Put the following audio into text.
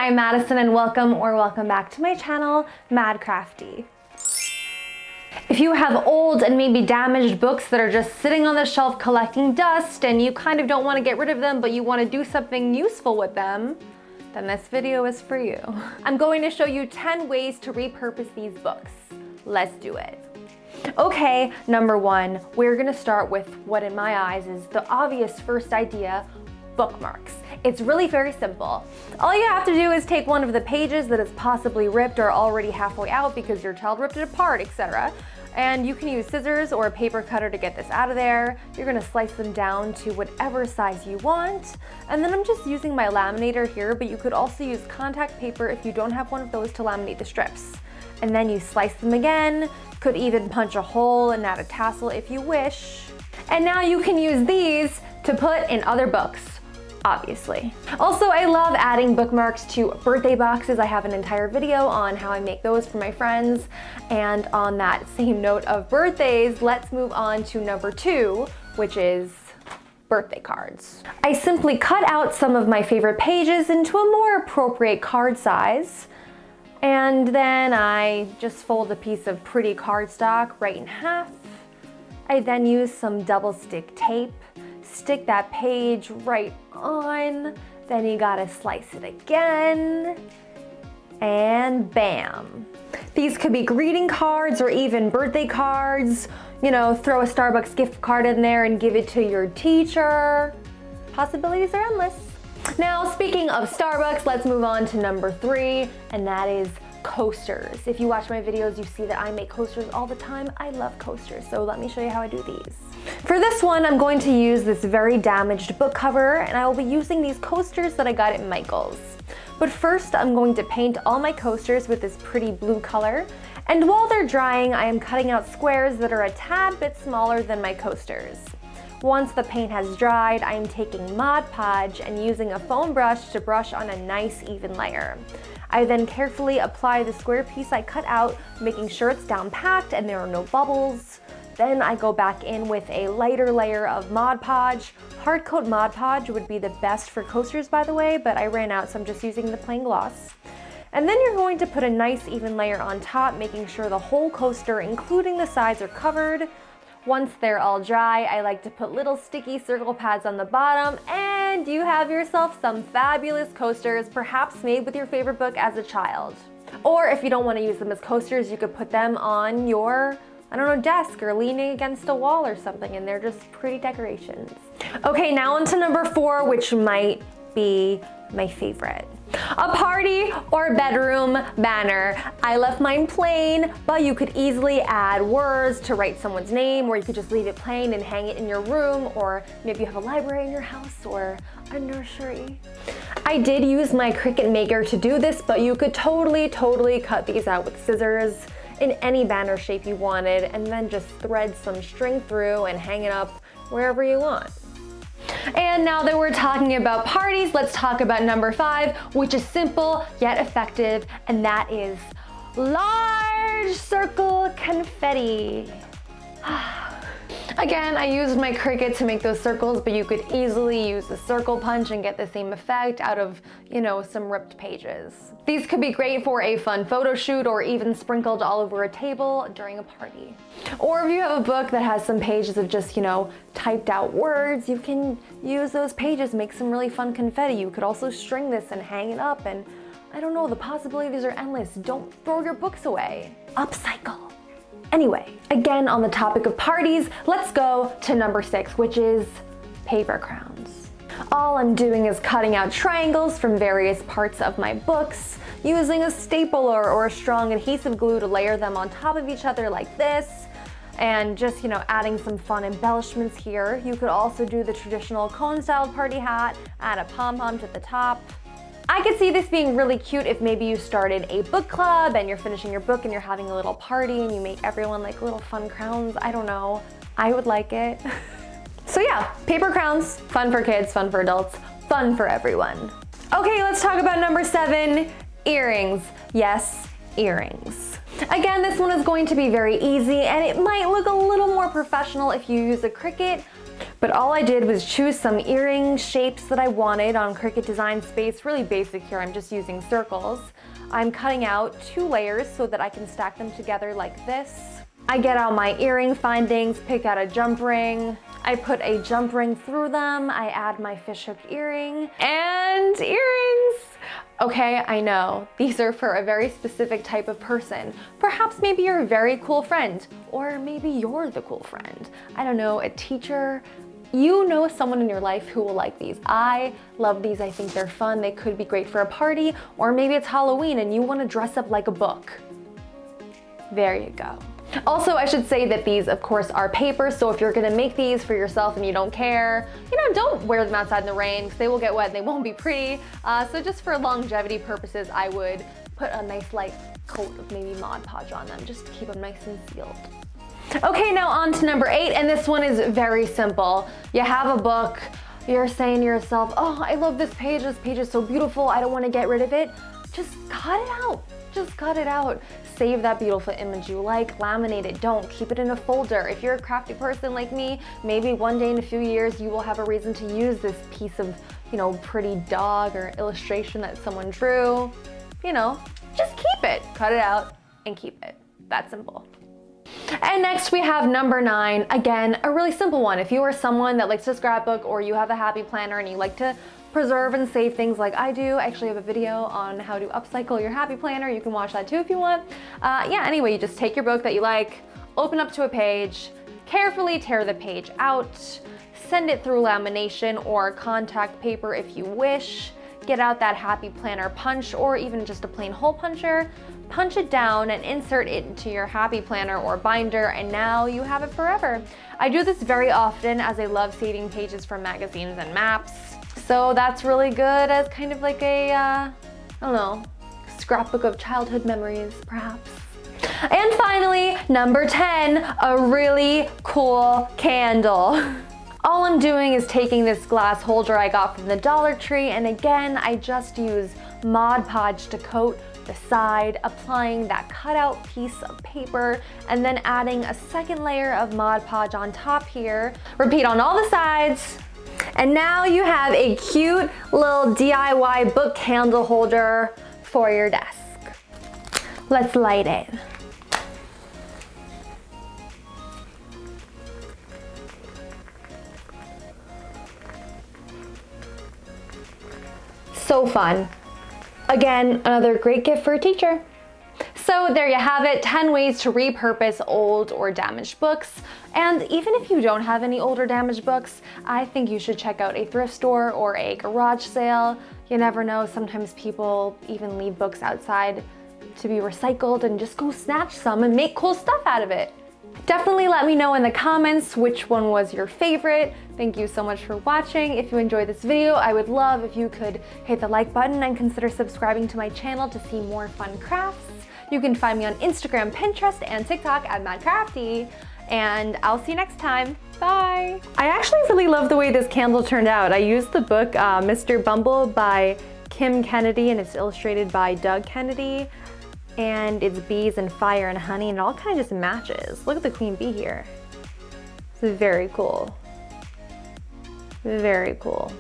I'm Madison and welcome back to my channel, Mad Crafty. If you have old and maybe damaged books that are just sitting on the shelf collecting dust and you kind of don't want to get rid of them but you want to do something useful with them, then this video is for you. I'm going to show you 10 ways to repurpose these books. Let's do it. Okay, number one, we're gonna start with what in my eyes is the obvious first idea, bookmarks. It's really very simple. All you have to do is take one of the pages that is possibly ripped or already halfway out because your child ripped it apart, etc. And you can use scissors or a paper cutter to get this out of there. You're gonna slice them down to whatever size you want. And then I'm just using my laminator here, but you could also use contact paper if you don't have one of those to laminate the strips. And then you slice them again, could even punch a hole and add a tassel if you wish. And now you can use these to put in other books, obviously. Also, I love adding bookmarks to birthday boxes. I have an entire video on how I make those for my friends. And on that same note of birthdays, let's move on to number two, which is birthday cards. I simply cut out some of my favorite pages into a more appropriate card size. And then I just fold a piece of pretty cardstock right in half. I then use some double stick tape, stick that page right on, then you gotta slice it again, and bam. These could be greeting cards or even birthday cards. You know, throw a Starbucks gift card in there and give it to your teacher. Possibilities are endless. Now, speaking of Starbucks, let's move on to number three, and that is coasters. If you watch my videos, you see that I make coasters all the time. I love coasters, so let me show you how I do these. For this one, I'm going to use this very damaged book cover, and I will be using these coasters that I got at Michael's. But first, I'm going to paint all my coasters with this pretty blue color, and while they're drying, I am cutting out squares that are a tad bit smaller than my coasters. Once the paint has dried, I am taking Mod Podge and using a foam brush to brush on a nice even layer. I then carefully apply the square piece I cut out, making sure it's down packed and there are no bubbles. Then I go back in with a lighter layer of Mod Podge. Hard coat Mod Podge would be the best for coasters, by the way, but I ran out, so I'm just using the plain gloss. And then you're going to put a nice even layer on top, making sure the whole coaster, including the sides, are covered. Once they're all dry, I like to put little sticky circle pads on the bottom, and you have yourself some fabulous coasters, perhaps made with your favorite book as a child. Or if you don't want to use them as coasters, you could put them on your, I don't know, desk or leaning against a wall or something, and they're just pretty decorations. Okay, now on to number four, which might be my favorite. A party or bedroom banner. I left mine plain, but you could easily add words to write someone's name, or you could just leave it plain and hang it in your room, or maybe you have a library in your house or a nursery. I did use my Cricut Maker to do this, but you could totally cut these out with scissors in any banner shape you wanted, and then just thread some string through and hang it up wherever you want. And now that we're talking about parties, let's talk about number five, which is simple yet effective, and that is large circle confetti. Again, I used my Cricut to make those circles, but you could easily use a circle punch and get the same effect out of, you know, some ripped pages. These could be great for a fun photo shoot or even sprinkled all over a table during a party. Or if you have a book that has some pages of just, you know, typed out words, you can use those pages, make some really fun confetti. You could also string this and hang it up, and I don't know, the possibilities are endless. Don't throw your books away. Upcycle. Anyway, again, on the topic of parties, let's go to number six, which is paper crowns. All I'm doing is cutting out triangles from various parts of my books, using a stapler or a strong adhesive glue to layer them on top of each other like this, and just, you know, adding some fun embellishments here. You could also do the traditional cone-style party hat, add a pom-pom to the top. I could see this being really cute if maybe you started a book club and you're finishing your book and you're having a little party and you make everyone like little fun crowns. I don't know. I would like it. So yeah, paper crowns, fun for kids, fun for adults, fun for everyone. Okay, let's talk about number seven, earrings. Yes, earrings. Again, this one is going to be very easy and it might look a little more professional if you use a Cricut, But all I did was choose some earring shapes that I wanted on Cricut Design Space, really basic here, I'm just using circles. I'm cutting out 2 layers so that I can stack them together like this. I get out my earring findings, pick out a jump ring. I put a jump ring through them. I add my fishhook earring and earrings. Okay, I know, these are for a very specific type of person. Perhaps maybe you're a very cool friend, or maybe you're the cool friend. I don't know, a teacher. You know someone in your life who will like these. I love these, I think they're fun. They could be great for a party, or maybe it's Halloween and you want to dress up like a book. There you go. Also, I should say that these, of course, are paper, so if you're gonna make these for yourself and you don't care, you know, don't wear them outside in the rain because they will get wet and they won't be pretty. So just for longevity purposes, I would put a nice light coat of maybe Mod Podge on them just to keep them nice and sealed. Okay, now on to number 8, and this one is very simple. You have a book, you're saying to yourself, oh, I love this page is so beautiful, I don't want to get rid of it. Just cut it out. Just cut it out. Save that beautiful image you like, laminate it, don't keep it in a folder. If you're a crafty person like me, maybe one day in a few years you will have a reason to use this piece of, you know, pretty dog or illustration that someone drew. You know, just keep it, cut it out and keep it. That simple. And next we have number 9, again, a really simple one. If you are someone that likes to scrapbook or you have a happy planner and you like to preserve and save things like I do, I actually have a video on how to upcycle your happy planner. You can watch that too if you want. Yeah, anyway, you just take your book that you like, open up to a page, carefully tear the page out, send it through lamination or contact paper if you wish, get out that happy planner punch or even just a plain hole puncher, punch it down and insert it into your happy planner or binder, and now you have it forever. I do this very often as I love saving pages from magazines and maps. So that's really good as kind of like a, I don't know, scrapbook of childhood memories, perhaps. And finally, number 10, a really cool candle. All I'm doing is taking this glass holder I got from the Dollar Tree, and again, I just use Mod Podge to coat the side, applying that cutout piece of paper, and then adding a second layer of Mod Podge on top here. Repeat on all the sides. And now you have a cute little DIY book candle holder for your desk. Let's light it. So fun. Again, another great gift for a teacher. So there you have it, 10 ways to repurpose old or damaged books. And even if you don't have any old or damaged books, I think you should check out a thrift store or a garage sale. You never know, sometimes people even leave books outside to be recycled, and just go snatch some and make cool stuff out of it. Definitely let me know in the comments which one was your favorite. Thank you so much for watching. If you enjoyed this video, I would love if you could hit the like button and consider subscribing to my channel to see more fun crafts. You can find me on Instagram, Pinterest, and TikTok at MadCrafty, and I'll see you next time. Bye! I actually really love the way this candle turned out. I used the book Mr. Bumble by Kim Kennedy, and it's illustrated by Doug Kennedy, and it's bees and fire and honey, and it all kind of just matches. Look at the queen bee here. This is very cool. Very cool.